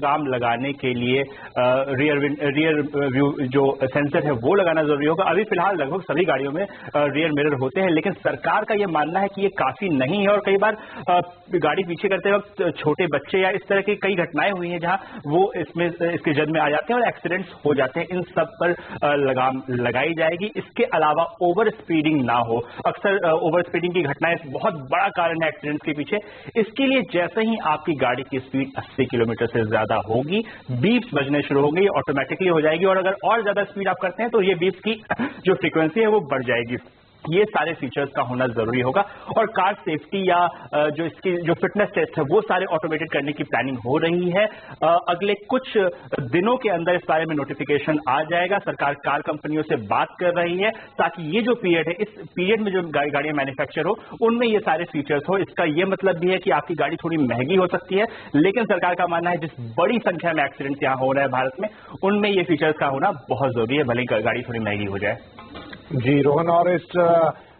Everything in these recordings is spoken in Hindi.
लगाम लगाने के लिए रियर व्यू जो सेंसर है वो लगाना जरूरी होगा। अभी फिलहाल लगभग सभी गाड़ियों में रियर मिरर होते हैं, लेकिन सरकार का ये मानना है कि ये काफी नहीं है और कई बार गाड़ी पीछे करते वक्त छोटे बच्चे या इस तरह की कई घटनाएं हुई हैं जहां वो इसके जद में आ जाते हैं और एक्सीडेंट्स हो जाते हैं। इन सब पर लगाम लगाई जाएगी। इसके अलावा ओवर स्पीडिंग ना हो। अक्सर ओवर स्पीडिंग की घटनाएं बहुत बड़ा कारण है एक्सीडेंट्स के पीछे। इसके लिए जैसे ही आपकी गाड़ी की स्पीड 80 किलोमीटर से ज्यादा होगी, बीप्स बजने शुरू होंगे, ऑटोमेटिकली हो जाएगी और अगर और ज्यादा स्पीड आप करते हैं तो ये बीप्स की जो फ्रीक्वेंसी है वो बढ़ जाएगी। ये सारे फीचर्स का होना जरूरी होगा और कार सेफ्टी या जो इसकी जो फिटनेस टेस्ट है वो सारे ऑटोमेटेड करने की प्लानिंग हो रही है। अगले कुछ दिनों के अंदर इस बारे में नोटिफिकेशन आ जाएगा। सरकार कार कंपनियों से बात कर रही है ताकि ये जो पीरियड है, इस पीरियड में जो गाड़ियां मैन्युफैक्चर हो उनमें ये सारे फीचर्स हो। इसका ये मतलब भी है कि आपकी गाड़ी थोड़ी महंगी हो सकती है, लेकिन सरकार का मानना है जिस बड़ी संख्या में एक्सीडेंट्स यहाँ हो रहे हैं भारत में, उनमें ये फीचर्स का होना बहुत जरूरी है, भले ही गाड़ी थोड़ी महंगी हो जाए। जी रोहन, और इस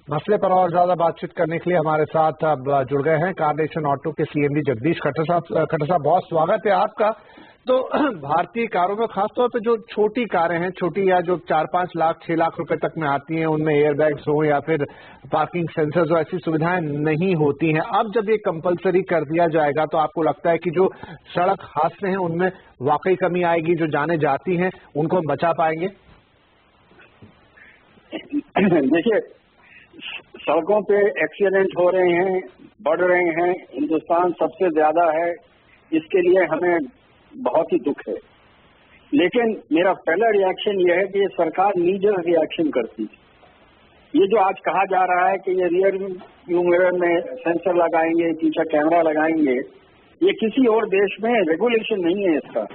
मसले पर और ज्यादा बातचीत करने के लिए हमारे साथ अब जुड़ गए हैं कार नेशन ऑटो के सीएमडी जगदीश खट्टर साहब। खट्टर साहब, बहुत स्वागत है आपका। तो भारतीय कारों में खासतौर पर जो छोटी कारें हैं, छोटी या जो 4-5 लाख 6 लाख रुपए तक में आती हैं, उनमें एयरबैग्स हो या फिर पार्किंग सेंसर्स हो, ऐसी सुविधाएं नहीं होती हैं। अब जब ये कंपलसरी कर दिया जाएगा तो आपको लगता है कि जो सड़क हादसे हैं उनमें वाकई कमी आएगी, जो जाने जाती हैं उनको हम बचा पाएंगे? देखिए, सड़कों पे एक्सीडेंट हो रहे हैं, बढ़ रहे हैं, हिंदुस्तान सबसे ज्यादा है, इसके लिए हमें बहुत ही दुख है। लेकिन मेरा पहला रिएक्शन यह है कि ये सरकार नीजर रिएक्शन करती है। ये जो आज कहा जा रहा है कि ये रियर व्यू मिरर में सेंसर लगाएंगे, पीछे कैमरा लगाएंगे, ये किसी और देश में रेगुलेशन नहीं है इसका,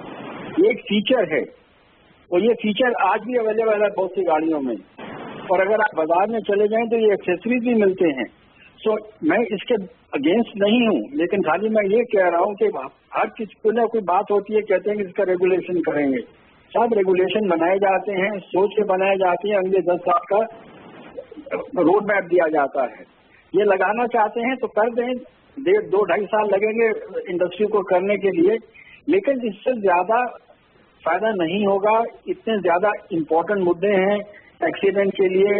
ये एक फीचर है और ये फीचर आज भी अवेलेबल है बहुत सी गाड़ियों में। और अगर आप बाजार में चले जाएं तो ये एक्सेसरीज भी मिलते हैं। सो मैं इसके अगेंस्ट नहीं हूं, लेकिन खाली मैं ये कह रहा हूं कि हर किसी को ना कोई बात होती है, कहते हैं कि इसका रेगुलेशन करेंगे। सब रेगुलेशन बनाए जाते हैं, सोच के बनाए जाते हैं, अगले 10 साल का रोड मैप दिया जाता है। ये लगाना चाहते हैं तो कर दें, 1.5-2.5 साल लगेंगे इंडस्ट्री को करने के लिए, लेकिन इससे ज्यादा फायदा नहीं होगा। इतने ज्यादा इम्पोर्टेंट मुद्दे हैं एक्सीडेंट के लिए,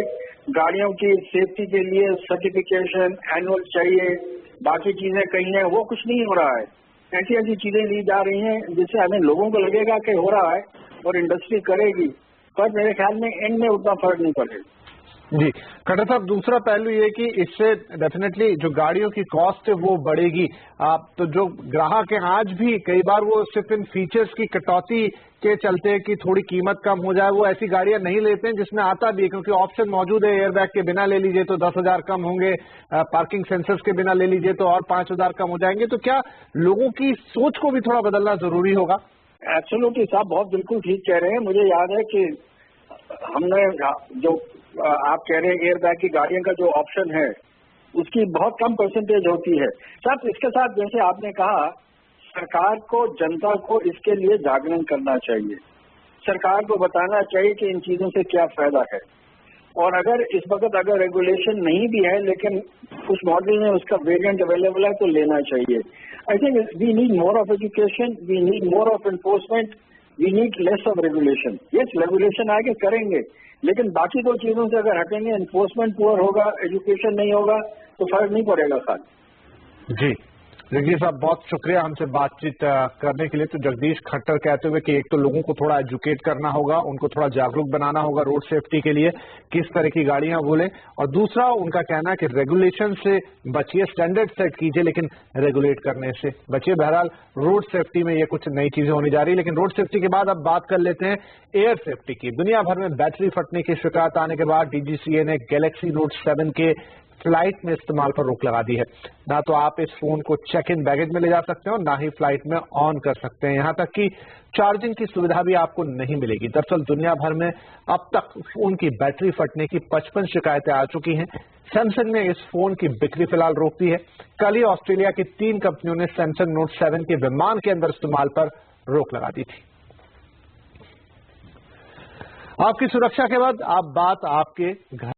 गाड़ियों की सेफ्टी के लिए सर्टिफिकेशन एनुअल चाहिए, बाकी चीजें कहीं है वो कुछ नहीं हो रहा है। ऐसी ऐसी चीजें ली जा रही हैं जिससे हमें लोगों को लगेगा कि हो रहा है और इंडस्ट्री करेगी, पर मेरे ख्याल में एंड में उतना फर्क नहीं पड़ेगा। जी खट्टर साहब, दूसरा पहलू ये कि इससे डेफिनेटली जो गाड़ियों की कॉस्ट है वो बढ़ेगी। आप तो जो ग्राहक हैं आज भी कई बार वो सिर्फ इन फीचर्स की कटौती के चलते कि थोड़ी कीमत कम हो जाए, वो ऐसी गाड़ियां नहीं लेते हैं जिसमें आता भी है, क्योंकि ऑप्शन मौजूद है। एयरबैग के बिना ले लीजिए तो 10,000 कम होंगे, पार्किंग सेंसर्स के बिना ले लीजिए तो और 5,000 कम हो जाएंगे। तो क्या लोगों की सोच को भी थोड़ा बदलना जरूरी होगा? एब्सोल्युटली साहब, बहुत बिल्कुल ठीक कह रहे हैं। मुझे याद है कि हमने जो आप कह रहे हैं एयरबैग की गाड़ियों का जो ऑप्शन है उसकी बहुत कम परसेंटेज होती है। साहब, इसके साथ जैसे आपने कहा, सरकार को जनता को इसके लिए जागरण करना चाहिए। सरकार को बताना चाहिए कि इन चीजों से क्या फायदा है, और अगर इस वक्त अगर रेगुलेशन नहीं भी है लेकिन कुछ मॉडल में उसका वेरिएंट अवेलेबल है तो लेना चाहिए। I think we need more of education, we need more of enforcement, we need less of regulation. Yes, regulation आगे करेंगे, लेकिन बाकी दो चीजों से अगर हटेंगे, एनफोर्समेंट पुअर होगा, एजुकेशन नहीं होगा, तो फर्क नहीं पड़ेगा साथ। जी जगदीश साहब, बहुत शुक्रिया हमसे बातचीत करने के लिए। तो जगदीश खट्टर कहते हुए कि एक तो लोगों को थोड़ा एजुकेट करना होगा, उनको थोड़ा जागरूक बनाना होगा रोड सेफ्टी के लिए, किस तरह की गाड़ियां बोले, और दूसरा उनका कहना है कि रेगुलेशन से बचिए, स्टैंडर्ड सेट कीजिए लेकिन रेगुलेट करने से बचिए। बहरहाल रोड सेफ्टी में ये कुछ नई चीजें होने जा रही है। लेकिन रोड सेफ्टी के बाद अब बात कर लेते हैं एयर सेफ्टी की। दुनिया भर में बैटरी फटने की शिकायत आने के बाद डीजीसीए ने गैलेक्सी नोट 7 के फ्लाइट में इस्तेमाल पर रोक लगा दी है। ना तो आप इस फोन को चेक इन बैगेज में ले जा सकते हो, ना ही फ्लाइट में ऑन कर सकते हैं। यहां तक कि चार्जिंग की सुविधा भी आपको नहीं मिलेगी। दरअसल दुनिया भर में अब तक फोन की बैटरी फटने की 55 शिकायतें आ चुकी हैं। सैमसंग ने इस फोन की बिक्री फिलहाल रोक दी है। कल ही ऑस्ट्रेलिया की 3 कंपनियों ने सैमसंग नोट 7 के विमान के अंदर इस्तेमाल पर रोक लगा दी थी। आपकी सुरक्षा के बाद आप बात आपके घर